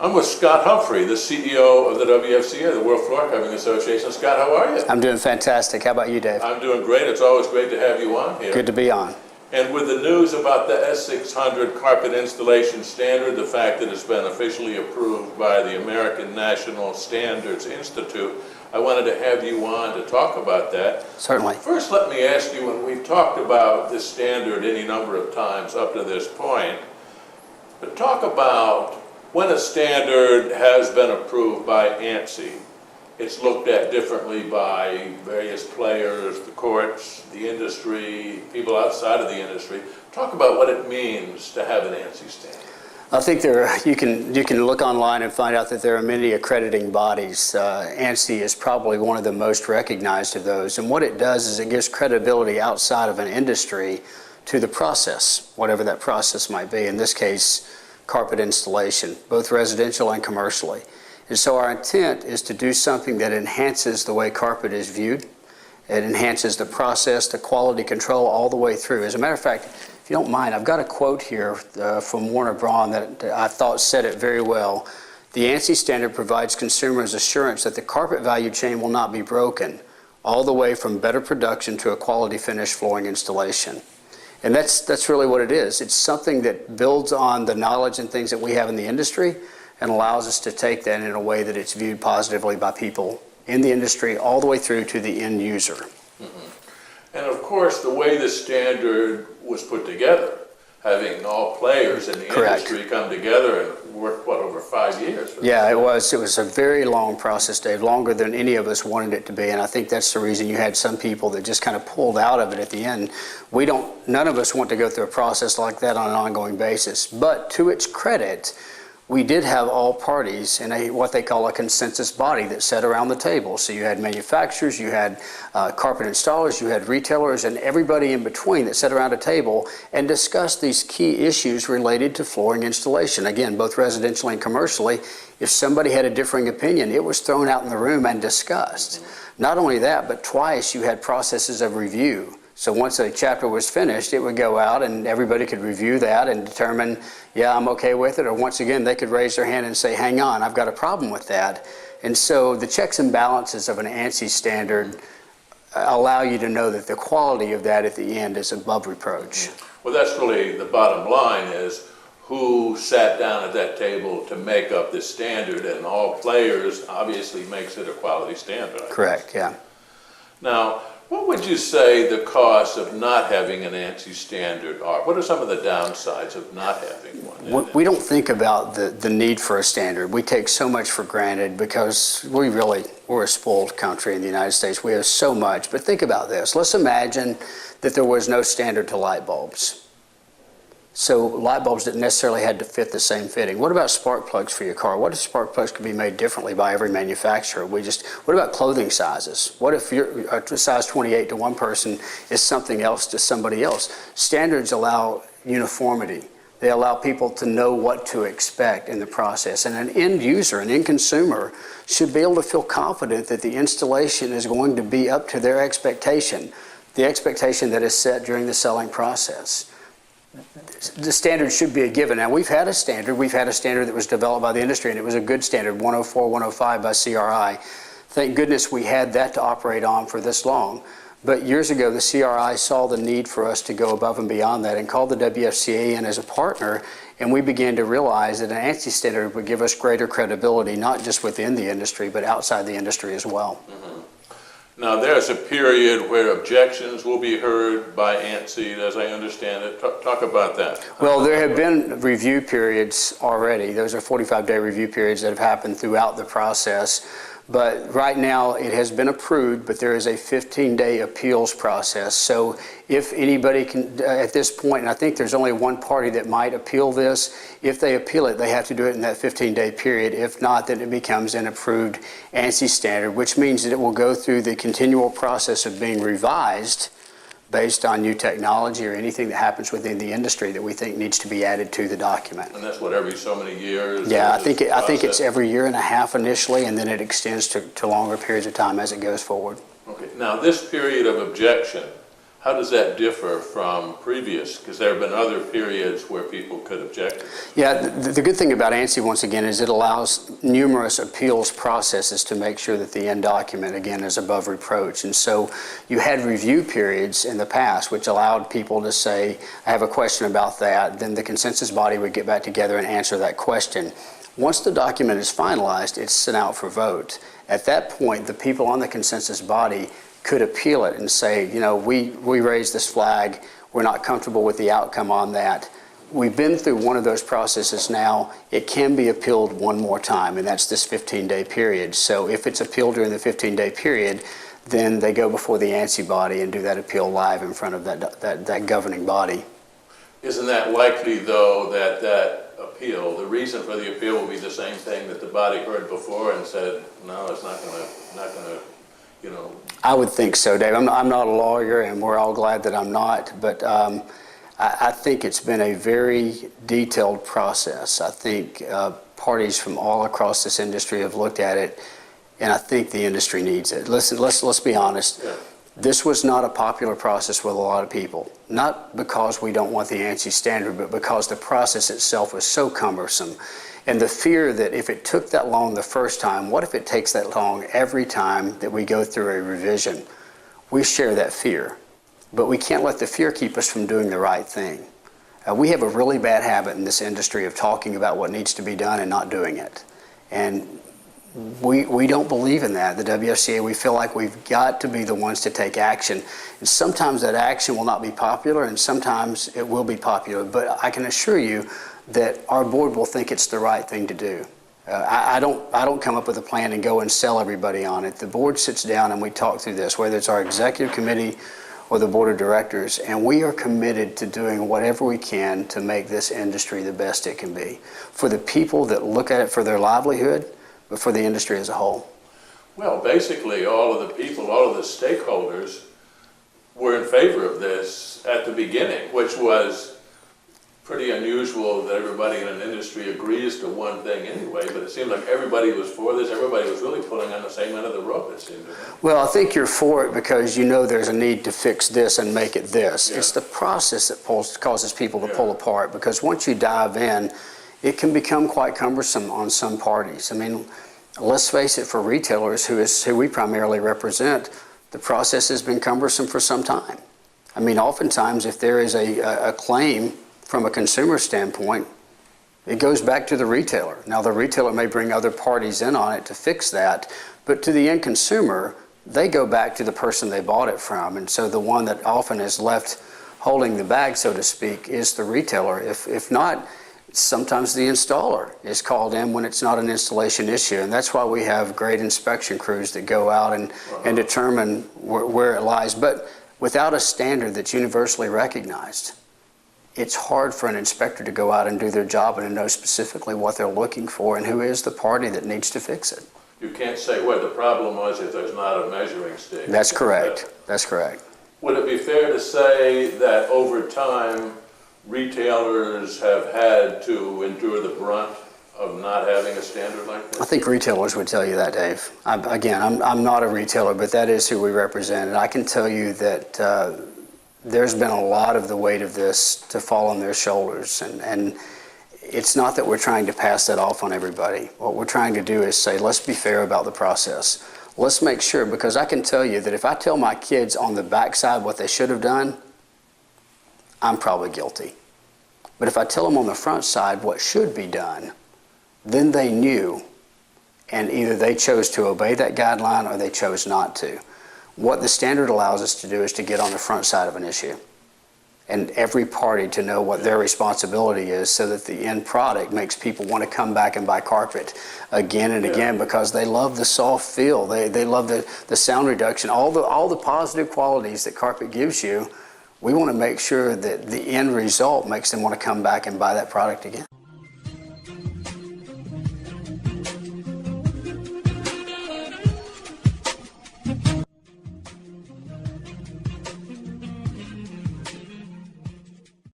I'm with Scott Humphrey, the CEO of the WFCA, the World Floor Covering Association. Scott, how are you? I'm doing fantastic. How about you, Dave? I'm doing great. It's always great to have you on here. Good to be on. And with the news about the S-600 carpet installation standard, the fact that it's been officially approved by the American National Standards Institute, I wanted to have you on to talk about that. Certainly. First, let me ask you, when we've talked about this standard any number of times up to this point, but talk about when a standard has been approved by ANSI. It's looked at differently by various players, the courts, the industry, people outside of the industry. Talk about what it means to have an ANSI standard. I think you can look online and find out that there are many accrediting bodies. ANSI is probably one of the most recognized of those. And what it does is it gives credibility outside of an industry to the process, whatever that process might be. In this case, carpet installation, both residential and commercially. And so our intent is to do something that enhances the way carpet is viewed. It enhances the process, the quality control all the way through. As a matter of fact, if you don't mind, I've got a quote here from Warner Braun that I thought said it very well. The ANSI standard provides consumers assurance that the carpet value chain will not be broken, all the way from better production to a quality finished flooring installation. And that's really what it is. It's something that builds on the knowledge and things that we have in the industry and allows us to take that in a way that it's viewed positively by people in the industry all the way through to the end user. Mm-hmm. And of course, the way the standard was put together, having all players in the industry come together and work, what, over 5 years? Yeah, it was a very long process, Dave, longer than any of us wanted it to be, and I think that's the reason you had some people that just kind of pulled out of it at the end. None of us want to go through a process like that on an ongoing basis, but to its credit, we did have all parties in what they call a consensus body that sat around the table. So you had manufacturers, you had carpet installers, you had retailers, and everybody in between that sat around a table and discussed these key issues related to flooring installation. Again, both residentially and commercially. If somebody had a differing opinion, it was thrown out in the room and discussed. Not only that, but twice you had processes of review. So once a chapter was finished, it would go out and everybody could review that and determine, yeah, I'm okay with it. Or once again, they could raise their hand and say, hang on, I've got a problem with that. And so the checks and balances of an ANSI standard allow you to know that the quality of that at the end is above reproach. Well, that's really the bottom line, is who sat down at that table to make up this standard, and all players obviously makes it a quality standard. Correct, yeah. Now, what would you say the cost of not having an ANSI standard are? What are some of the downsides of not having one? We don't think about the need for a standard. We take so much for granted because we're a spoiled country in the United States. We have so much. But think about this. Let's imagine that there was no standard to light bulbs. So light bulbs didn't necessarily have to fit the same fitting. What about spark plugs for your car? What if spark plugs could be made differently by every manufacturer? What about clothing sizes? What if a size 28 to one person is something else to somebody else? Standards allow uniformity. They allow people to know what to expect in the process. And an end user, an end consumer, should be able to feel confident that the installation is going to be up to their expectation, the expectation that is set during the selling process. The standard should be a given. Now, we've had a standard that was developed by the industry, and it was a good standard, 104, 105 by CRI. Thank goodness we had that to operate on for this long. But years ago, the CRI saw the need for us to go above and beyond that and called the WFCA in as a partner, and we began to realize that an ANSI standard would give us greater credibility, not just within the industry, but outside the industry as well. Mm-hmm. Now, there's a period where objections will be heard by ANSI, as I understand it. Talk about that. Well, there have been review periods already. Those are 45-day review periods that have happened throughout the process. But right now, it has been approved, but there is a 15-day appeals process. So if anybody can, at this point, and I think there's only one party that might appeal this, if they appeal it, they have to do it in that 15-day period. If not, then it becomes an approved ANSI standard, which means that it will go through the continual process of being revised based on new technology or anything that happens within the industry that we think needs to be added to the document. And that's what, every so many years? Yeah, I think it's every year and a half initially, and then it extends to longer periods of time as it goes forward. Okay. Now, this period of objection, How does that differ from previous? Because there have been other periods where people could object to this. Yeah, the good thing about ANSI, once again, is it allows numerous appeals processes to make sure that the end document, again, is above reproach. And so you had review periods in the past which allowed people to say, I have a question about that. Then the consensus body would get back together and answer that question. Once the document is finalized, it's sent out for vote. At that point, the people on the consensus body could appeal it and say, you know, we raised this flag, we're not comfortable with the outcome on that. We've been through one of those processes now. It can be appealed one more time, and that's this 15-day period. So if it's appealed during the 15-day period, then they go before the ANSI body and do that appeal live in front of that governing body. Isn't that likely, though, that appeal, the reason for the appeal will be the same thing that the body heard before and said, no, it's not gonna, you know? I would think so, Dave. I'm not a lawyer, and we're all glad that I'm not, but I think it's been a very detailed process. I think parties from all across this industry have looked at it, and I think the industry needs it. Listen, let's be honest. Yeah. This was not a popular process with a lot of people, not because we don't want the ANSI standard, but because the process itself was so cumbersome. And the fear that if it took that long the first time, what if it takes that long every time that we go through a revision? We share that fear, but we can't let the fear keep us from doing the right thing. We have a really bad habit in this industry of talking about what needs to be done and not doing it. And we don't believe in that. The WFCA, we feel like we've got to be the ones to take action. And sometimes that action will not be popular, and sometimes it will be popular. But I can assure you that our board will think it's the right thing to do. I don't come up with a plan and go and sell everybody on it. The board sits down and we talk through this, whether it's our executive committee or the board of directors, and we are committed to doing whatever we can to make this industry the best it can be. For the people that look at it for their livelihood, but for the industry as a whole. Well, basically, all of the people, all of the stakeholders were in favor of this at the beginning, which was pretty unusual that everybody in an industry agrees to one thing anyway, but it seemed like everybody was for this. Everybody was really pulling on the same end of the rope, it seemed to me. Well, I think you're for it because you know there's a need to fix this and make it this. Yeah. It's the process that causes people to pull apart, because once you dive in, it can become quite cumbersome on some parties. I mean, let's face it, for retailers, who we primarily represent, the process has been cumbersome for some time. I mean, oftentimes, if there is a claim from a consumer standpoint, it goes back to the retailer. Now, the retailer may bring other parties in on it to fix that, but to the end consumer, they go back to the person they bought it from. And so the one that often is left holding the bag, so to speak, is the retailer. If not, sometimes the installer is called in when it's not an installation issue, and that's why we have great inspection crews that go out and determine where it lies. But without a standard that's universally recognized, it's hard for an inspector to go out and do their job and to know specifically what they're looking for and who is the party that needs to fix it. You can't say what the problem was if there's not a measuring stick. That's correct. That's correct. Would it be fair to say that over time, retailers have had to endure the brunt of not having a standard like this? I think retailers would tell you that, Dave. I'm not a retailer, but that is who we represent. And I can tell you that there's been a lot of the weight of this to fall on their shoulders. And it's not that we're trying to pass that off on everybody. What we're trying to do is say, let's be fair about the process. Let's make sure, because I can tell you that if I tell my kids on the backside what they should have done, I'm probably guilty. But if I tell them on the front side what should be done, then they knew, and either they chose to obey that guideline or they chose not to. What the standard allows us to do is to get on the front side of an issue, and every party to know what their responsibility is, so that the end product makes people want to come back and buy carpet again and again, because they love the soft feel, they love the sound reduction, all the positive qualities that carpet gives you. We want to make sure that the end result makes them want to come back and buy that product again.